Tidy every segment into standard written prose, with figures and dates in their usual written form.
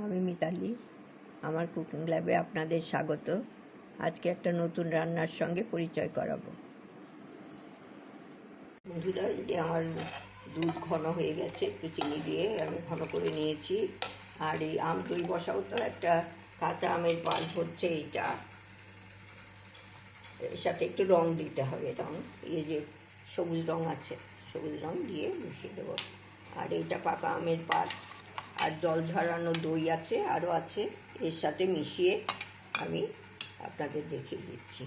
আমি মিতালি, আমার কুকিং ল্যাবে আপনাদের স্বাগত। আজকে একটা নতুন রান্নার সঙ্গে পরিচয় করাবো। বন্ধুরা, এই যে আমার দুধ ঘন হয়ে গেছে, একটু চিনি দিয়ে আমি ঘন করে নিয়েছি। আর এই আম দই বসাও তো, একটা কাঁচা আমের পাল্প হচ্ছে এইটা, এর সাথে একটু রং দিতে হবে, রং এই যে সবুজ রং আছে, সবুজ রং দিয়ে বসিয়ে দেবো। আর এইটা পাকা আমের পাল্প, আর জল ঝরানো দই আছে, আরও আছে, এর সাথে মিশিয়ে আমি আপনাদের দেখিয়ে দিচ্ছি।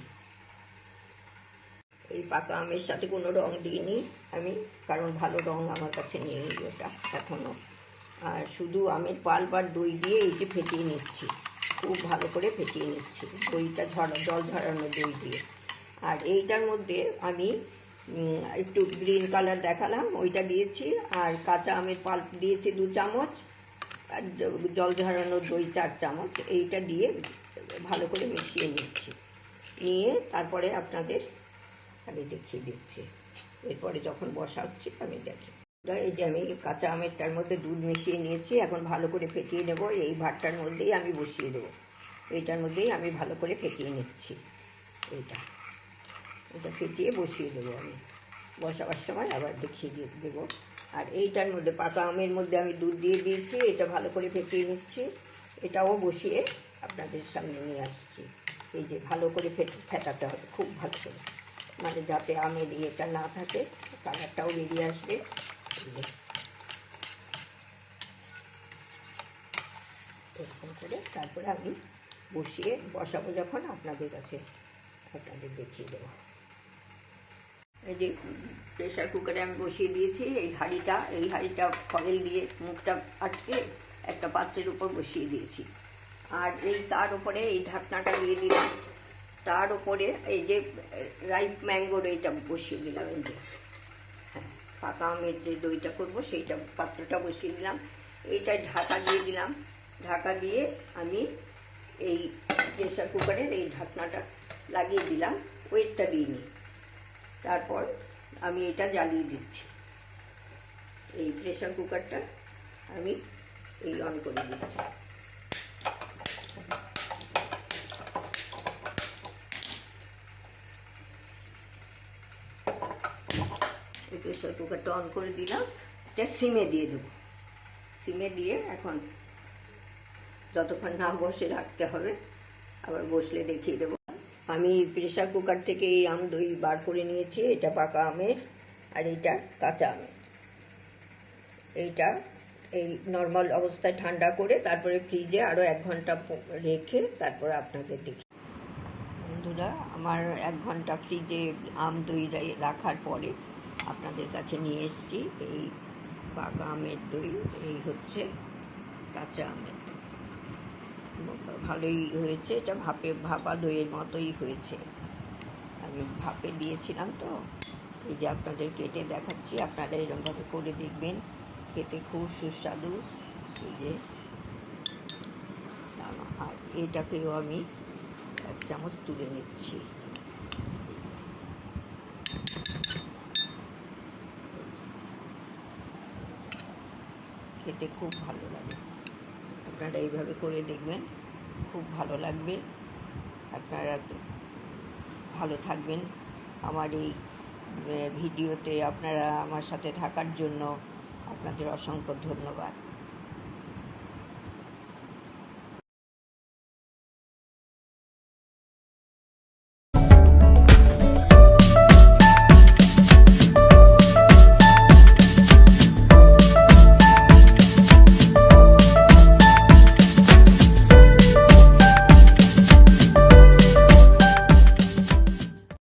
এই পাকা আমের সাথে কোনো রং দিইনি আমি, কারণ ভালো রং আমার কাছে নেই ওটা এখনও। আর শুধু আমের পাল্প আর দই দিয়ে এই যে ফেটিয়ে নিচ্ছি, খুব ভালো করে ফেটিয়ে নিচ্ছি দইটা, জল ঝরানো দই দিয়ে। আর এইটার মধ্যে আমি একটু গ্রিন কালার দেখালাম, ওইটা দিয়েছি। আর কাঁচা আমের পাল্প দিয়েছি 2 চামচ, আর জল ঝরানো দই 4 চামচ। এইটা দিয়ে ভালো করে মিশিয়ে নিচ্ছি, নিয়ে তারপরে আপনাদের আমি দেখিয়ে দিচ্ছি। এরপরে যখন বসাচ্ছি আমি দেখি। এই যে আমি কাঁচা আমেরটার মধ্যে দুধ মিশিয়ে নিয়েছি, এখন ভালো করে ফেটিয়ে নেব। এই ভাতটার মধ্যেই আমি বসিয়ে দেবো, এইটার মধ্যেই আমি ভালো করে ফেটিয়ে নিচ্ছি। এটা ফেটিয়ে বসিয়ে দেবো আমি, বসাবার সময় আবার দেখিয়ে দেবো। আর এইটার মধ্যে পাকা আমের মধ্যে আমি দুধ দিয়ে দিয়েছি, এটা ভালো করে ফেটিয়ে নিচ্ছি, এটাও বসিয়ে আপনাদের সামনে নিয়ে আসছি। এই যে ভালো করে ফেটাতে হবে খুব ভালো করে, মানে যাতে আমের ইয়েটা না থাকে, কালারটাও বেরিয়ে আসবে। এরকম করে তারপরে আমি বসাবো যখন আপনাদের কাছে আপনাদের দেখিয়ে দেবো। এই যে প্রেশার কুকারে আমি বসিয়ে দিয়েছি এই হাঁড়িটা ফয়েল দিয়ে মুখটা আটকে একটা পাত্রের উপর বসিয়ে দিয়েছি। আর তার উপরে এই ঢাকনাটা দিয়ে দিলাম, তার উপরে এই যে রাইপ ম্যাঙ্গোর এইটা বসিয়ে দিলাম। এই যে হ্যাঁ, পাকা আমের যে দইটা করবো সেইটা পাত্রটা বসিয়ে দিলাম, এইটায় ঢাকা দিয়ে দিলাম। ঢাকা দিয়ে আমি এই প্রেশার কুকারের এই ঢাকনাটা লাগিয়ে দিলাম, ওয়েটটা দিইনি। তারপর আমি এটা জ্বালিয়ে দিচ্ছি, এই প্রেশার কুকারটা আমি অন করে দিচ্ছি। এই প্রেশার কুকারটা অন করে দিলাম, এটা সিমে দিয়ে দেবো। সিমে দিয়ে এখন যতক্ষণ না বসে রাখতে হবে, আবার বসলে দেখিয়ে দেবো। আমি প্রেশার কুকার থেকে এই আম দই বার করে নিয়েছি, এটা পাকা আমের আর এইটা কাঁচা আমের। এইটা এই নর্মাল অবস্থায় ঠান্ডা করে তারপরে ফ্রিজে আরও 1 ঘন্টা রেখে তারপরে আপনাদের দেখি। বন্ধুরা, আমার 1 ঘন্টা ফ্রিজে আম দই রাখার পরে আপনাদের কাছে নিয়ে এসেছি এই পাকা আমের দই। এই হচ্ছে কাঁচা আমের দই, ভালোই হয়েছে। এটা ভাপা দইয়ের মতোই হয়েছে, আমি ভাপে দিয়েছিলাম তো। এই যে আপনাদের কেটে দেখাচ্ছি, আপনারা এরকমভাবে করে দেখবেন, খেতে খুব সুস্বাদু। এই যে আর এটাকেও আমি 1 চামচ তুলে নিচ্ছি। খেতে খুব ভালো লাগে, আপনারা এইভাবে করে দেখবেন, খুব ভালো লাগবে। আপনারা ভালো থাকবেন। আমার এই ভিডিওতে আপনারা আমার সাথে থাকার জন্য আপনাদের অসংখ্য ধন্যবাদ।